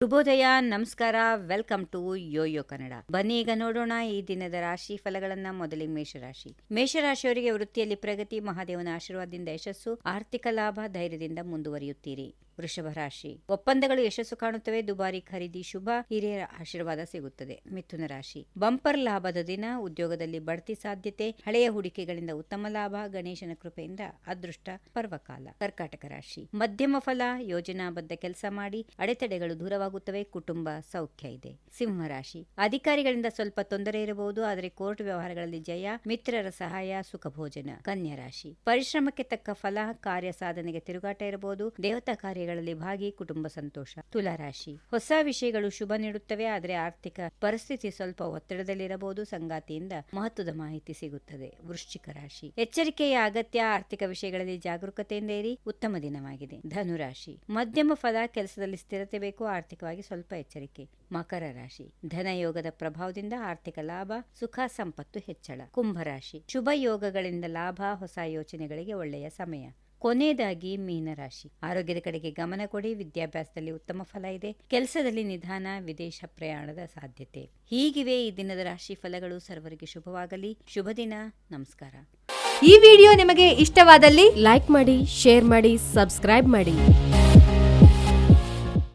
ಶುಭೋದಯ, ನಮಸ್ಕಾರ, welcome to Yoyo Kannada. ಬನ್ನಿ ಈಗ ನೋಡೋಣ ಈ ದಿನದ ರಾಶಿ ಫಲಗಳನ್ನ. ಮೊದಲಿಗೆ ಮೇಷರಾಶಿಯವರಿಗೆ ವೃತ್ತಿಯಲ್ಲಿ ಪ್ರಗತಿ, ಮಹಾದೇವನ ಆಶೀರ್ವಾದದಿಂದ ಯಶಸ್ಸು, ಆರ್ಥಿಕ ಲಾಭ, ಧೈರ್ಯದಿಂದ ಮುಂದುವರಿಯುತ್ತೀರಿ. ವೃಷಭ ರಾಶಿ, ಒಪ್ಪಂದಗಳು ಯಶಸ್ಸು ಕಾಣುತ್ತವೆ, ದುಬಾರಿ ಖರೀದಿ ಶುಭ, ಹಿರಿಯರ ಆಶೀರ್ವಾದ ಸಿಗುತ್ತದೆ. ಮಿಥುನ ರಾಶಿ, ಬಂಪರ್ ಲಾಭದ ದಿನ, ಉದ್ಯೋಗದಲ್ಲಿ ಬಡ್ತಿ ಸಾಧ್ಯತೆ, ಹಳೆಯ ಹೂಡಿಕೆಗಳಿಂದ ಉತ್ತಮ ಲಾಭ, ಗಣೇಶನ ಕೃಪೆಯಿಂದ ಅದೃಷ್ಟ ಪರ್ವಕಾಲ. ಕರ್ಕಾಟಕ ರಾಶಿ, ಮಧ್ಯಮ ಫಲ, ಯೋಜನಾಬದ್ಧ ಕೆಲಸ ಮಾಡಿ, ಅಡೆತಡೆಗಳು ದೂರವಾಗುತ್ತವೆ, ಕುಟುಂಬ ಸೌಖ್ಯ ಇದೆ. ಸಿಂಹ ರಾಶಿ, ಅಧಿಕಾರಿಗಳಿಂದ ಸ್ವಲ್ಪ ತೊಂದರೆ ಇರಬಹುದು, ಆದರೆ ಕೋರ್ಟ್ ವ್ಯವಹಾರಗಳಲ್ಲಿ ಜಯ, ಮಿತ್ರರ ಸಹಾಯ, ಸುಖ ಭೋಜನ. ಕನ್ಯಾ ರಾಶಿ, ಪರಿಶ್ರಮಕ್ಕೆ ತಕ್ಕ ಫಲ, ಕಾರ್ಯ ಸಾಧನೆಗೆ ತಿರುಗಾಟ ಇರಬಹುದು, ದೇವತಾ ಕಾರ್ಯಗಳಲ್ಲಿ ಭಾಗಿ, ಕುಟುಂಬ ಸಂತೋಷ. ತುಲಾ ರಾಶಿ, ಹೊಸ ವಿಷಯಗಳು ಶುಭ ನೀಡುತ್ತವೆ, ಆದರೆ ಆರ್ಥಿಕ ಪರಿಸ್ಥಿತಿ ಸ್ವಲ್ಪ ಒತ್ತಡದಲ್ಲಿರಬಹುದು, ಸಂಗಾತಿಯಿಂದ ಮಹತ್ವದ ಮಾಹಿತಿ ಸಿಗುತ್ತದೆ. ವೃಶ್ಚಿಕ ರಾಶಿ, ಎಚ್ಚರಿಕೆಯ ಅಗತ್ಯ, ಆರ್ಥಿಕ ವಿಷಯಗಳಲ್ಲಿ ಜಾಗರೂಕತೆಯಿಂದ ಇರಿ, ಉತ್ತಮ ದಿನವಾಗಿದೆ. ಧನುರಾಶಿ, ಮಧ್ಯಮ ಫಲ, ಕೆಲಸದಲ್ಲಿ ಸ್ಥಿರತೆ ಬೇಕು, ಆರ್ಥಿಕವಾಗಿ ಸ್ವಲ್ಪ ಎಚ್ಚರಿಕೆ. ಮಕರ ರಾಶಿ, ಧನಯೋಗದ ಪ್ರಭಾವದಿಂದ ಆರ್ಥಿಕ ಲಾಭ, ಸುಖ ಸಂಪತ್ತು ಹೆಚ್ಚಳ. ಕುಂಭರಾಶಿ, ಶುಭ ಯೋಗಗಳಿಂದ ಲಾಭ, ಹೊಸ ಯೋಚನೆಗಳಿಗೆ ಒಳ್ಳೆಯ ಸಮಯ. ಕೊನೆಯದಾಗಿ ಮೀನರಾಶಿ, ಆರೋಗ್ಯದ ಕಡೆಗೆ ಗಮನ ಕೊಡಿ, ವಿದ್ಯಾಭ್ಯಾಸದಲ್ಲಿ ಉತ್ತಮ ಫಲ ಇದೆ, ಕೆಲಸದಲ್ಲಿ ನಿಧಾನ, ವಿದೇಶ ಪ್ರಯಾಣದ ಸಾಧ್ಯತೆ. ಹೀಗಿವೆ ಈ ದಿನದ ರಾಶಿ ಫಲಗಳು. ಸರ್ವರಿಗೆ ಶುಭವಾಗಲಿ. ಶುಭ ದಿನ. ನಮಸ್ಕಾರ. ಈ ವಿಡಿಯೋ ನಿಮಗೆ ಇಷ್ಟವಾದಲ್ಲಿ ಲೈಕ್ ಮಾಡಿ, ಶೇರ್ ಮಾಡಿ, ಸಬ್ಸ್ಕ್ರೈಬ್ ಮಾಡಿ.